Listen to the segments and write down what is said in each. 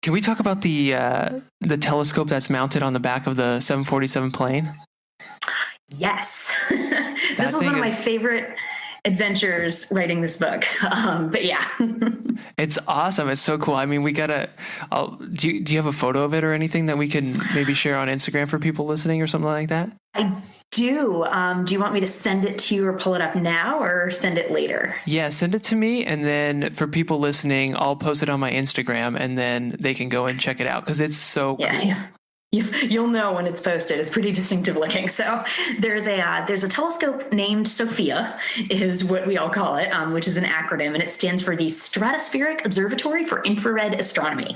Can we talk about the telescope that's mounted on the back of the 747 plane? Yes. This was one of my favorite adventures writing this book. But yeah. It's awesome. It's so cool. I mean, do you have a photo of it or anything that we can maybe share on Instagram for people listening or something like that? I do. Do you want me to send it to you or pull it up now or send it later? Yeah, send it to me. And then for people listening, I'll post it on my Instagram and then they can go and check it out because it's so cool. Yeah. You'll know when it's posted. It's pretty distinctive looking. So there's a telescope named SOFIA, is what we all call it, which is an acronym, and it stands for the Stratospheric Observatory for Infrared Astronomy.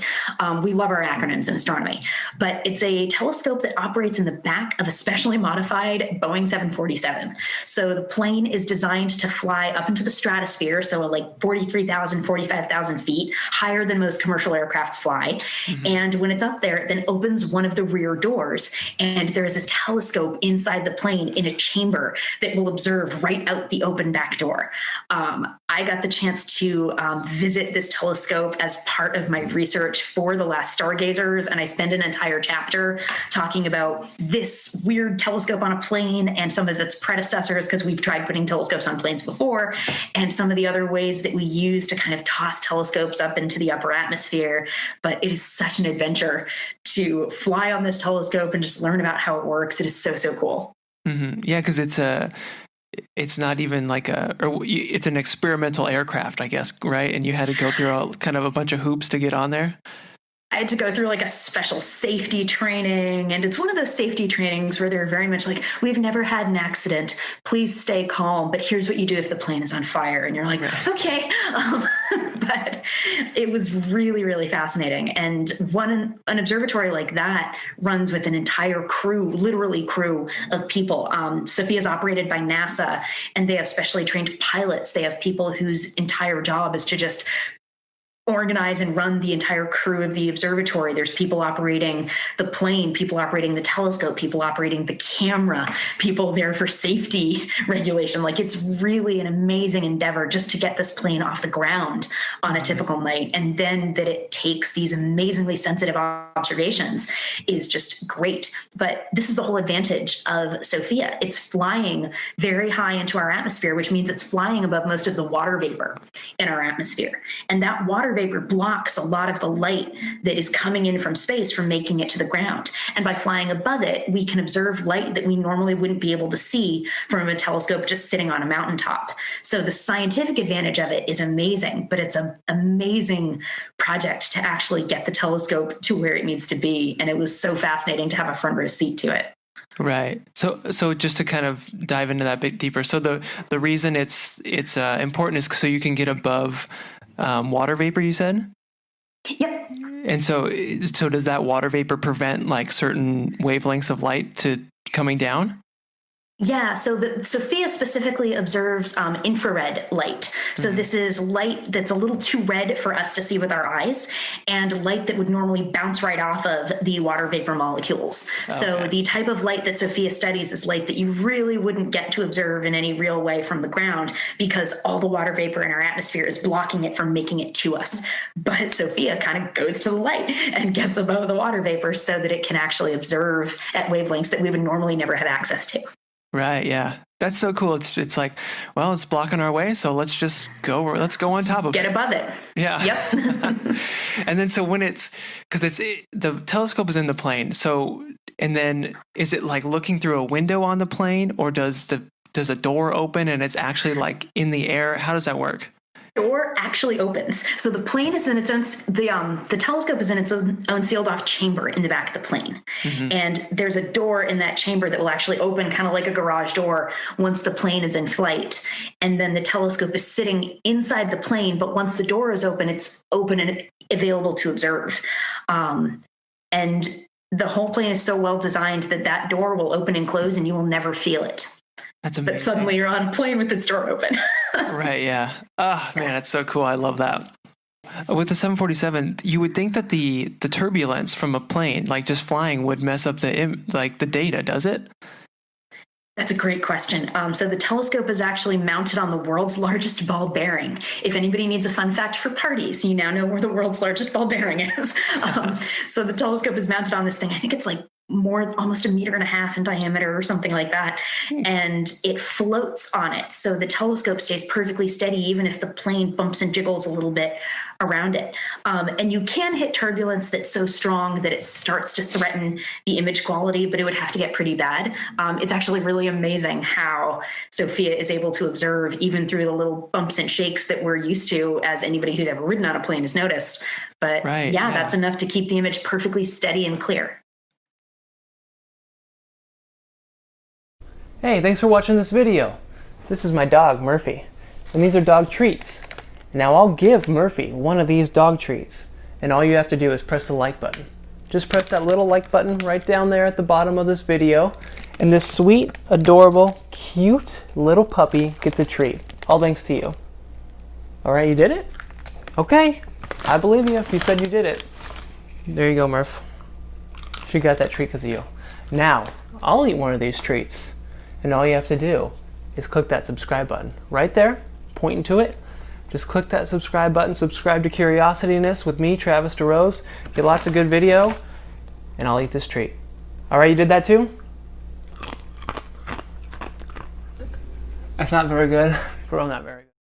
We love our acronyms in astronomy, but it's a telescope that operates in the back of a specially modified Boeing 747. So the plane is designed to fly up into the stratosphere, so like 43,000, 45,000 feet, higher than most commercial aircrafts fly. Mm-hmm. And when it's up there, it then opens one of the rear doors, and there is a telescope inside the plane in a chamber that will observe right out the open back door. I got the chance to visit this telescope as part of my research for The Last Stargazers, and I spent an entire chapter talking about this weird telescope on a plane and some of its predecessors, because we've tried putting telescopes on planes before, and some of the other ways that we use to kind of toss telescopes up into the upper atmosphere. But it is such an adventure to fly on this telescope and just learn about how it works. It is so, so cool. Mm-hmm. Yeah, because it's not even like it's an experimental aircraft, I guess, right? And you had to go through a bunch of hoops to get on there. I had to go through like a special safety training, and it's one of those safety trainings where they're very much like, we've never had an accident, please stay calm, but here's what you do if the plane is on fire. And you're like, right. Okay. But it was really, really fascinating. And an observatory like that runs with an entire crew, literally crew of people. SOFIA is operated by NASA, and they have specially trained pilots. They have people whose entire job is to just organize and run the entire crew of the observatory. There's people operating the plane, people operating the telescope, people operating the camera, people there for safety regulation. Like, it's really an amazing endeavor just to get this plane off the ground on a typical night. And then that it takes these amazingly sensitive observations is just great. But this is the whole advantage of SOFIA. It's flying very high into our atmosphere, which means it's flying above most of the water vapor in our atmosphere. And that water vapor blocks a lot of the light that is coming in from space from making it to the ground. And by flying above it, we can observe light that we normally wouldn't be able to see from a telescope just sitting on a mountaintop. So the scientific advantage of it is amazing, but it's an amazing project to actually get the telescope to where it needs to be. And it was so fascinating to have a front row seat to it. Right. So just to kind of dive into that a bit deeper. So the reason it's important is so you can get above water vapor, you said? Yep. And so does that water vapor prevent like certain wavelengths of light to coming down? Yeah, so the SOFIA specifically observes infrared light. So this is light that's a little too red for us to see with our eyes, and light that would normally bounce right off of the water vapor molecules. Okay. So the type of light that SOFIA studies is light that you really wouldn't get to observe in any real way from the ground, because all the water vapor in our atmosphere is blocking it from making it to us. But SOFIA kind of goes to the light and gets above the water vapor so that it can actually observe at wavelengths that we would normally never have access to. Right. Yeah. That's so cool. It's like, well, it's blocking our way, so let's go on top of it. Get above it. Yeah. Yep. And then so when the telescope is in the plane. So, and then is it like looking through a window on the plane, or does a door open and it's actually like in the air? How does that work? Door actually opens. So the plane is in its own, the telescope is in its own sealed off chamber in the back of the plane. Mm-hmm. And there's a door in that chamber that will actually open kind of like a garage door once the plane is in flight. And then the telescope is sitting inside the plane, but once the door is open, it's open and available to observe. And the whole plane is so well designed that door will open and close and you will never feel it. That's amazing. But suddenly you're on a plane with its door open. Right, yeah. Oh, man, that's so cool. I love that. With the 747, you would think that the turbulence from a plane, like just flying, would mess up the data, does it? That's a great question. So the telescope is actually mounted on the world's largest ball bearing. If anybody needs a fun fact for parties, you now know where the world's largest ball bearing is. So the telescope is mounted on this thing. I think it's like almost 1.5 meters in diameter or something like that. And it floats on it. So the telescope stays perfectly steady, even if the plane bumps and jiggles a little bit around it. And you can hit turbulence that's so strong that it starts to threaten the image quality, but it would have to get pretty bad. It's actually really amazing how SOFIA is able to observe even through the little bumps and shakes that we're used to, as anybody who's ever ridden on a plane has noticed. But yeah, that's enough to keep the image perfectly steady and clear. Hey, thanks for watching this video. This is my dog, Murphy, and these are dog treats. Now I'll give Murphy one of these dog treats, and all you have to do is press the like button. Just press that little like button right down there at the bottom of this video, and this sweet, adorable, cute little puppy gets a treat. All thanks to you. Alright, you did it? Okay, I believe you if you said you did it. There you go, Murph. She got that treat because of you. Now, I'll eat one of these treats. And all you have to do is click that subscribe button right there, pointing to it. Just click that subscribe button, subscribe to Curiosityness with me, Travis DeRose. Get lots of good video, and I'll eat this treat. All right, you did that too? That's not very good. Bro, not very good.